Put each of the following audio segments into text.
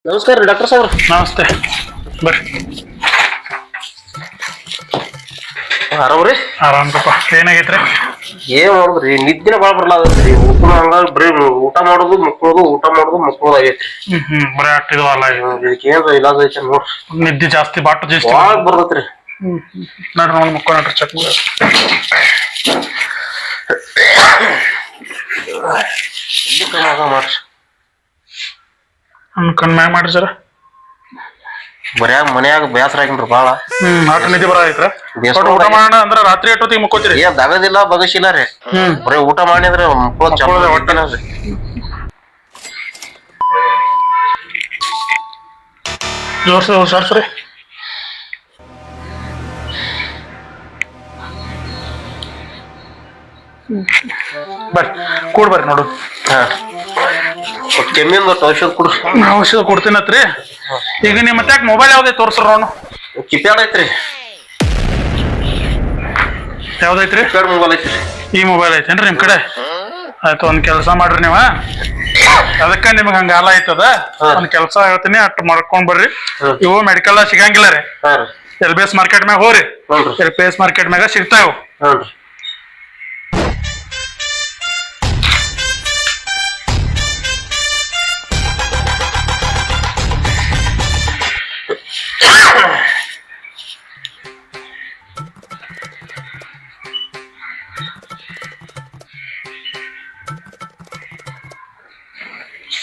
ನಮಸ್ಕಾರ ರೀ ಡಾಕ್ಟರ್ ಸಾಹೇಬ್ರ. ನಮಸ್ತೆ ಬರ್ರಿ. ಆರಾಮ್ರಿ? ಆರಾಮ್ರಪ್ಪ. ಏನಾಗೈತ್ರಿ? ಏನ್ ಮಾಡುದ್ರಿ, ನಿದ್ದಿನ ಬಾಳ ಬರ್ಲಾದ್ರಿ. ಊಟ ಹಂಗಾಗಿ ಬರೀ ಊಟ ಮಾಡೋದು ಮಕ್ಕಳೋದು, ಊಟ ಮಾಡೋದು ಮಕ್ಕಳೋದು ಆಗೈತ್ರಿ. ಬರೀ ಅಟ್ಟಿದ್ವಲ್ಲ. ಇದಕ್ಕೆ ಏನ್ರ ಇಲಾಜ್ ಐತೆ ನೋಡ್ರಿ. ನಿದ್ದೆ ಜಾಸ್ತಿ ಬಾಟ ಜಾಸ್ತಿ ಬಾಳ ಬರ್ತೈತ್ರಿ. ನೋಡ್ರಿ ನೋಡಿ ಮಕ್ಕಳು ನಟ್ರಿ ಚೆಕ್ ಮಾಡ್ರಿ. ಕಣ್ ಮ್ಯಾಗ ಮಾಡ್ರಿ ಸರ್. ಬರ್ಯಾಗ ಮನ್ಯಾಗ ಬೇಸರ ಆಗಿನ್ರಿ ಬಾಳ. ಆಟ ನಿದ್ದೆ ಬರ ಐತ್ರ. ಊಟ ಮಾಡೋಣ ಅಂದ್ರ ರಾತ್ರಿ ಎಷ್ಟೊತ್ತಿಗೆ ಮುಕ್ಕೋತೀರಿ? ಏನ್ ದಗದಿಲ್ಲ ಬಗಸಿಲ್ಲ ರೀ. ಬರೀ ಊಟ ಮಾಡಿದ್ರೆ ಹೊಟ್ಟೆನ ರೀ. ಜೋರ್ಸ್ರಿ. ಬರ್ರಿ ಕೂಡ್ ಬರ್ರಿ ನೋಡು. ಕೆಮ್ಮಿಂದ ಔಷಧ ಕೊಡು. ಔಷಧ ಕೊಡ್ತೀನತ್ರಿ. ಈಗ ನಿಮ್ಮ ಮತ್ತೆ ಮೊಬೈಲ್ ಯಾವ್ದೈ ತೋರ್ಸ್ರ ನೋಡು. ಕಿಪ್ಯಾಡ್ ಐತ್ರಿ. ಯಾವ್ದೈತ್ರಿ? ಕಿಪ್ಯಾಡ್ ಮೊಬೈಲ್ ಐತ್ರಿ. ಈ ಮೊಬೈಲ್ ಐತೇನ್ರಿ ನಿಮ್ ಕಡೆ? ಆಯ್ತು, ಒಂದ್ ಕೆಲಸ ಮಾಡ್ರಿ ನೀವ. ಅದಕ್ಕ ನಿಮ್ಗೆ ಹಂಗ ಆಲ ಐತದ. ಒಂದ್ ಕೆಲಸ ಹೇಳ್ತೀನಿ, ಅಟ್ ಮಾಡ್ಕೊಂಡ್ ಬರ್ರಿ. ಇವು ಮೆಡಿಕಲ್ ಸಿಗಂಗಿಲ್ಲ ರೀ. LBS ಮಾರ್ಕೆಟ್ ಮ್ಯಾಗ ಹೋಗ್ರಿ. LBS ಮಾರ್ಕೆಟ್ ಮ್ಯಾಗ ಸಿಗ್ತಾವ.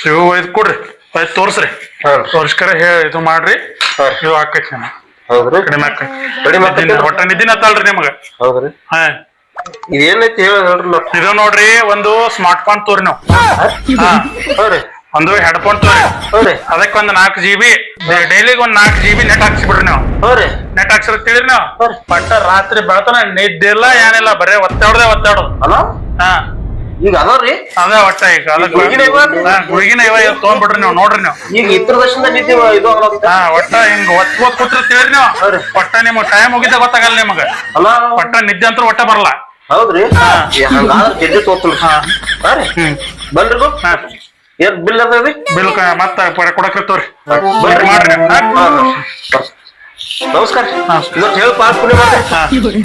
ಇವು ಒಯ್ದು ಕೊಡ್ರಿ, ಒಯ್ದು ತೋರ್ಸ್ರಿ. ತೋರ್ಸ್ಕರ ಇದು ಮಾಡ್ರಿ. ಇದು ಹಾಕೈತಿ ಕಡಿಮೆ ಆಕೈತಿ. ಒಟ್ಟ ನಿದ್ದಿನ ಹತ್ತಲ್ರಿ ನಿಮಗ. ಹೌದ್ರಿ? ಹಾ. ಇದೇನೈತಿ ಹೇಳಿ ನೋಡ್ರಿ. ಇದು ನೋಡ್ರಿ, ಒಂದು ಸ್ಮಾರ್ಟ್ ಫೋನ್ ತೋರಿ ನಾವು. ಒಂದು ಹೆಡ್ಫೋನ್ ತೋರಿ. ಅದಕ್ಕೆ ಒಂದು 4 GB ಡೈಲಿಗೆ ಒಂದು 4 GB ನೆಟ್ ಹಾಕ್ಸಿಬಿಡ್ರಿ ನೀವು. ನೆಟ್ ಹಾಕ್ಸಿರ್ ತಿಳಿರಿ ನಾವು. ಬಟ್ ರಾತ್ರಿ ಬೆಳತನ ನಿದ್ದಿಲ್ಲ ಏನಿಲ್ಲ, ಬರೇ ಒತ್ತಾಡೋದು. ಹಾ, ಈಗ ಅದಾವ್ರಿ. ಅದ ಒಟ್ಟ ಈಗ ಗುಳಿಗಿನ ಇವ ತಗೊಂಡ್ಬಿಡ್ರಿ ನೀವು. ನೋಡ್ರಿ ನೀವು ಈಗ ಇತರ ದಶದಿಂದ ನಿದ್ದೆ ಇದು ಒಟ್ಟ ಹಿಂಗ ಒತ್ ಕೂತಿರ್ತೀವ್ರಿ ನೀವು. ಒಟ್ಟ ನಿಮ್ ಟೈಮ್ ಮುಗಿದ ಗೊತ್ತಾಗಲ್ಲ ನಿಮಗ. ಒಟ್ಟ ನಿದ್ದೆ ಅಂತ ಒಟ್ಟ ಬರಲ್ಲ. ಹೌದ್ರಿ? ಜಲ್ದಿ ತೋರ್ತೀನಿ. ಬಲ್ರಿ ಏನ್ ಬಿಲ್ ಅದ್ರಿ? ಬಿಲ್ ಮತ್ತ ಕೊಡಕ್ರಿ ಮಾಡ್ರಿ. ನಮಸ್ಕಾರ. ಹೇಳಿ ಪಾಸ್ ಮಾಡ್ರಿ.